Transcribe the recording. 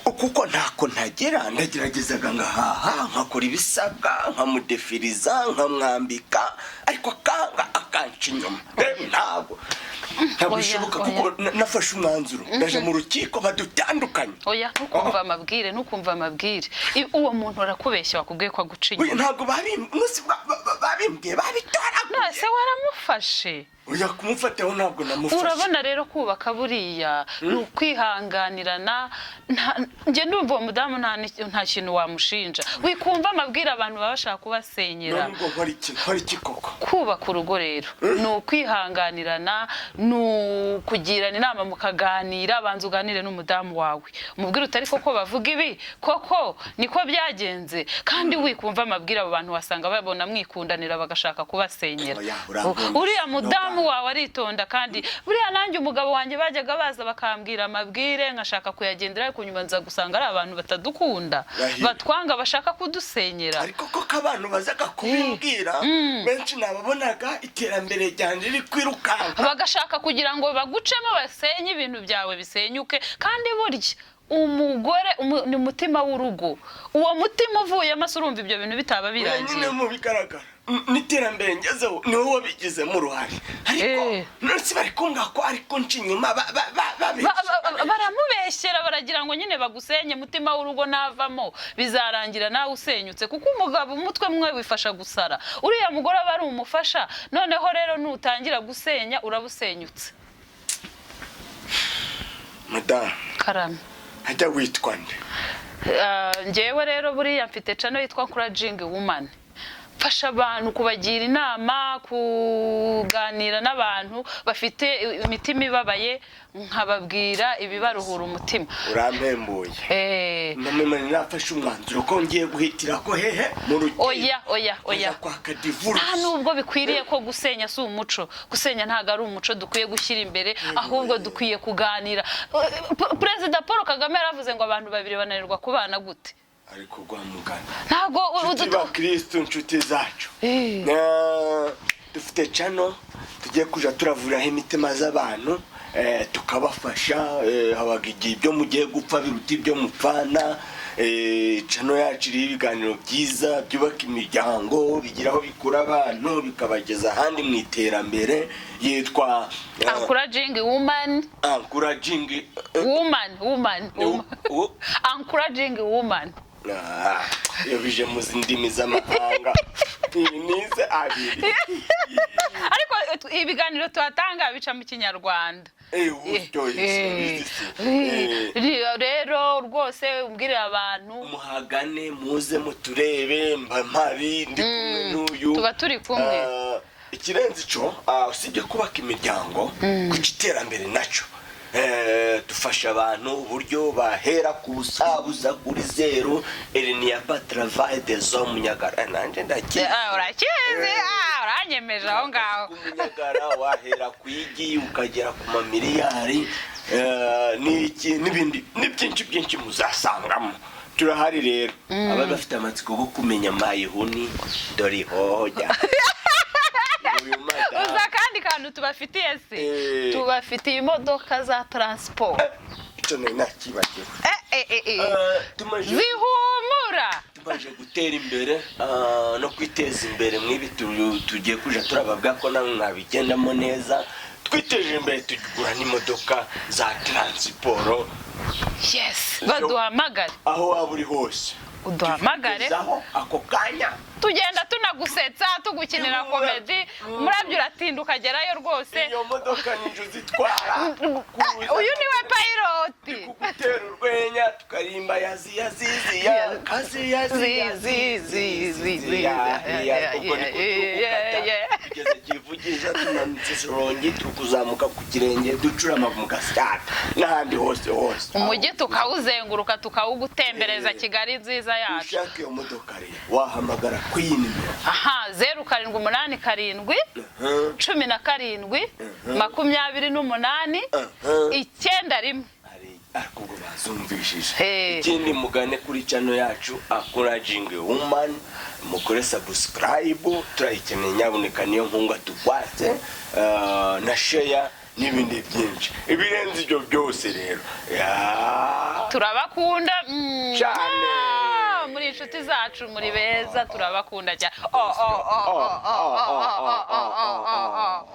kuko ntako ntagera ndageragezaga ngahaha nkakora ibisabwa nkamudefiriza nkamwambika ariko akanga akanca inyuma ntabwo bishoboka kuko nafashe umwanzuro ndaje mu rukiko badutandukanye. Oya ntukumva amabwire uwo muntu arakubeshya wakubwiye ko aguca inyuma. Ntabwo babimbwiye babitora nase waramufashe. Oya kumufataho ntabwo namufashe. Urabona rero kubaka buriya kwihanganirana nge ndumva uwo mudamu nta kintu wamushinja wikumva amabwire abantu babashaka kubasenyera. Nubwo hari kikoko kubaka urugo rero no kwihanganirana no kugirana inama mukaganira banza uganire n'umudamu wawe umubwire utari koko bavuga ibi koko niko byagenze kandi wikumva amabwire abo bantu wasanga babona mwikundanira bagashaka kubasenyera. Uriya mudamu wawe aritonda kandi buriya nanjye umugabo wanjye bajyaga baza bakambwira amabwire nkashaka kuyagendera ariko nyuma nza gusanga ari abantu batadukunda batwanga bashaka kudusenyera. Ariko koko abantu bazaga kubimbwira benshi nababonaga iterambere ryanje riri kwirukanka bagashaka kugira ngo bagucemo basenye ibintu byawe bisenyuke kandi burya umugore ni umutima w'urugo uwo mutima uvuye amaso urumva ibyo bintu bitaba birangiye. Nyine mu bigaragara n'iterambere ngezeho niwe wabigizemo uruhare ariko nonse bari kumbwa ko ariko ncinyuma baramubeshyera baragira ngo nyine bagusenye mutima w'urugo navamo bizarangira nawe usenyutse kuko umugabo umutwe mwe wifasha gusara uriya mugore aba ari umufasha noneho rero nutangira gusenya urabusenyutse. Madame Karame hajya witwa nde? Ngewe rero buriya mfite channel yitwa Encouraging Woman fasha abantu kubagira inama kuganira n'abantu bafite imitima ibabaye nkababwira ibibaruhura umutima. Urampembuye namwe nafashe umwanzuro ko ngiye guhitira ko hehe mu rukiko. Oya nubwo bikwiriye ko gusenya si umuco gusenya ntago ari umuco dukwiye gushyira imbere ahubwo dukwiye kuganira. President Paul Kagame yaravuze ngo abantu babiri bananirwa kubana gute ariko gwamugana ntago uduba Kristo nshuti zacu dufite channel tugiye kuja turavura imitima z'abantu tukabafasha habagiye ibyo mugiye gupfa biruti ibyo mupfana. Channel yacu iri ibiganiro byiza byubaka imiryango bigiraho bikura abantu bikabageza ahandi mu iterambere yitwa Encouraging Woman. Encouraging Woman yabije mu zindimi z'amahanga nize abiri ariko ibiganiro tuhatanga bica mu Kinyarwanda. Rero rwose umbwire abantu muhagane muze muturebe mpari ndi kumwe n'uyu tuba turi kumwe. Ikirenze ico usibye kubaka imiryango ku iterambere naco dufasha abantu uburyo bahera ku busabuza kuri zero Elenia Travail des hommes Nyagara nanje ndaki urakizi uranyemeje aho ngaho Nyagara wahera ku igi ukagera ku mamiliyari n'ibindi byinshi muzasangamo turahari rero aba bafite amatsiko go kumenya mayihuni dori hoja uza kandi kantu tubafitiye se tubafitiye imodoka za transport icyo nakibagiwe zihumura tumaje gutera imbere no kwiteza imbere mwibi tugiye kuja turababwa ko namwe mwabigendamo neza twiteje imbere tugura n'imodoka za transport. Yes baduhamagare aho waburi hose uduhamagare ako kanya tugenda tunagusetsa tugukinira komedi murabyo uratinda ukagerayo rwose. Iyo modoka ninjo zitwara uyu niwe pilot kugutera urwenya tukarimba yazi kivugisha tumanitse sorongi tukuzamuka ku kirenge ducurama mu gasata n'ahandi hose umujyi tukawuzenguruka tukawugutembereza Kigali nziza yacu. ushaka iyo modoka rero wahamagara kwini 0787 17 21 ariko ngo bazumvishije. Ikindi mugane kuri channel yacu Encouraging Woman mukore subscribe turayikeneye nyaboneka niyo nkunga tukwatse na share n'ibindi byinshi ibirenze ibyo byose rero turabakunda cyane muri inshuti zacu muri beza turabakunda cyane